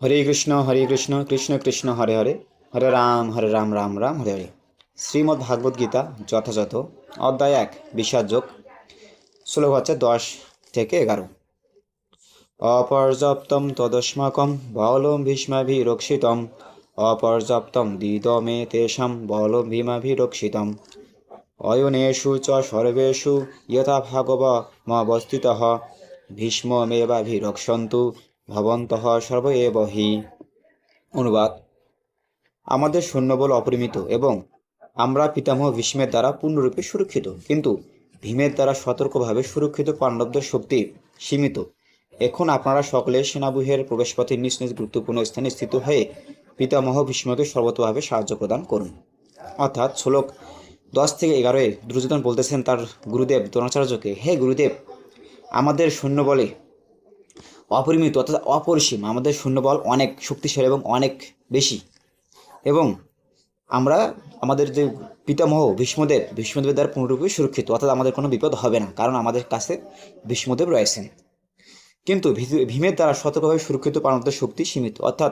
হরে কৃষ্ণ কৃষ্ণ কৃষ্ণ হরে হরে, হরে রাম রাম রাম হরে হরে। শ্রীমদ্ ভাগবত গীতা যথাযথ অধ্যায় 1 বিষাদ যোগ, শ্লোক হচ্ছে 10 থেকে 11। অপর্যাপ্তম তদস্মাকম বলম ভীষ্মাভিরক্ষিতম, অপর্যাপ্তম দিদমে তেষাং বলম ভীমাভিরক্ষিতম, অয়নেষু চ সর্বেষু যথা ভাগবমবস্থিতঃ ভীষ্মমেবাভিরক্ষন্তু ভবন্তঃ সর্ব এব হি। অনুবাদ: আমাদের সৈন্যবল অপরিমিত এবং আমরা পিতামহ ভীষ্মের দ্বারা পূর্ণরূপে সুরক্ষিত, কিন্তু ভীমের দ্বারা সতর্কভাবে সুরক্ষিত পাণ্ডবদের শক্তি সীমিত। এখন আপনারা সকলে সেনাব্যূহের প্রবেশপথে নিজ নিজ গুরুত্বপূর্ণ স্থানে স্থিত হয়ে পিতামহ ভীষ্মকে সর্বতোভাবে সাহায্য প্রদান করুন। অর্থাৎ শ্লোক 10 থেকে 11-এ দুর্যোধন বলতেছেন তার গুরুদেব দ্রোণাচার্যকে, হে গুরুদেব, আমাদের সৈন্যবলে অপরিমিত অর্থাৎ অপরিসীম, আমাদের সৈন্যবল অনেক শক্তিশালী এবং অনেক বেশি, এবং আমরা আমাদের যে পিতামহ ভীষ্মদেবের দ্বারা পূর্ণরূপে সুরক্ষিত, অর্থাৎ আমাদের কোনো বিপদ হবে না, কারণ আমাদের কাছে ভীষ্মদেব রয়েছেন। কিন্তু ভীমের দ্বারা সতর্কভাবে সুরক্ষিত পাণ্ডবদের শক্তি সীমিত, অর্থাৎ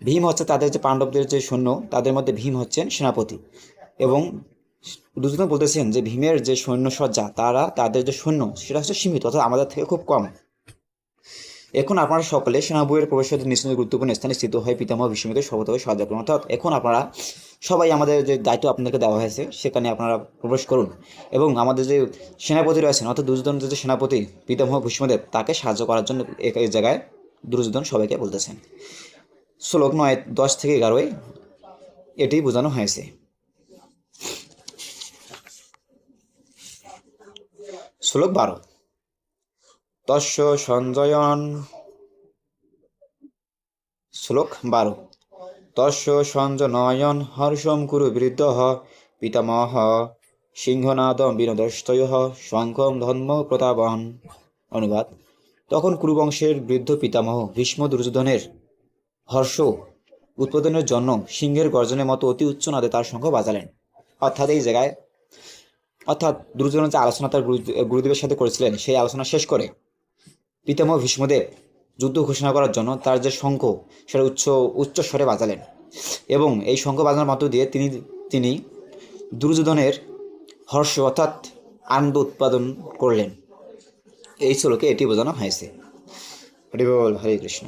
ভীম হচ্ছে তাদের যে পাণ্ডবদের যে সৈন্য, তাদের মধ্যে ভীম হচ্ছেন সেনাপতি, এবং দুর্যোধন বলতেছেন যে ভীমের যে সৈন্যসজ্জা তাদের যে সৈন্য সেটা হচ্ছে সীমিত, অর্থাৎ আমাদের থেকে খুব কম। এখন আপনারা সকলে সেনাব্যূহের প্রবেশের নিজ নিজ গুরুত্বপূর্ণ স্থানে স্থিত হয়ে পিতামহ ভীষ্মকে সর্বতভাবে সাহায্য করুন। অর্থাৎ এখন আপনারা সবাই আমাদের যে দায়িত্ব আপনাদেরকে দেওয়া হয়েছে সেখানে আপনারা প্রবেশ করুন, এবং আমাদের যে সেনাপতি রয়েছেন অর্থাৎ দুর্যোধনের যে সেনাপতি পিতামহ ভীষ্মদেব, তাকে সাহায্য করার জন্য এই জায়গায় দুর্যোধন সবাইকে বলতেছেন। শ্লোক 10 থেকে 11 এটি বোঝানো হয়েছে। শ্লোক 12। তস্য সঞ্জয়ন। শ্লোক 12। তস্য সঞ্জনয়ন হর্ষম কুরু বৃদ্ধঃ পিতামহ সিংহনাদম বিনোদস্তয়ঃ শঙ্খম ধর্ম প্রতাপন। অনুবাদ: তখন কুরুবংশের বৃদ্ধ পিতামহ ভীষ্ম দুর্যোধনের হর্ষ উৎপাদনের জন্য সিংহের গর্জনের মতো অতি উচ্চ নাদে তার শঙ্খ বাজালেন। অর্থাৎ এই জায়গায় দুর্যোধন যে আলোচনা তার গুরুদেবের সাথে করেছিলেন, সেই আলোচনা শেষ করে পিতামহ ভীষ্মদেব যুদ্ধ ঘোষণা করার জন্য তার যে শঙ্খ সেটা উচ্চ স্বরে বাজালেন, এবং এই শঙ্খ বাজানোর মধ্য দিয়ে তিনি দুর্যোধনের হর্ষ অর্থাৎ আনন্দ উৎপাদন করলেন। এই শ্লোকে এটি বোঝানো হয়েছে। হরি বল, হরে কৃষ্ণ।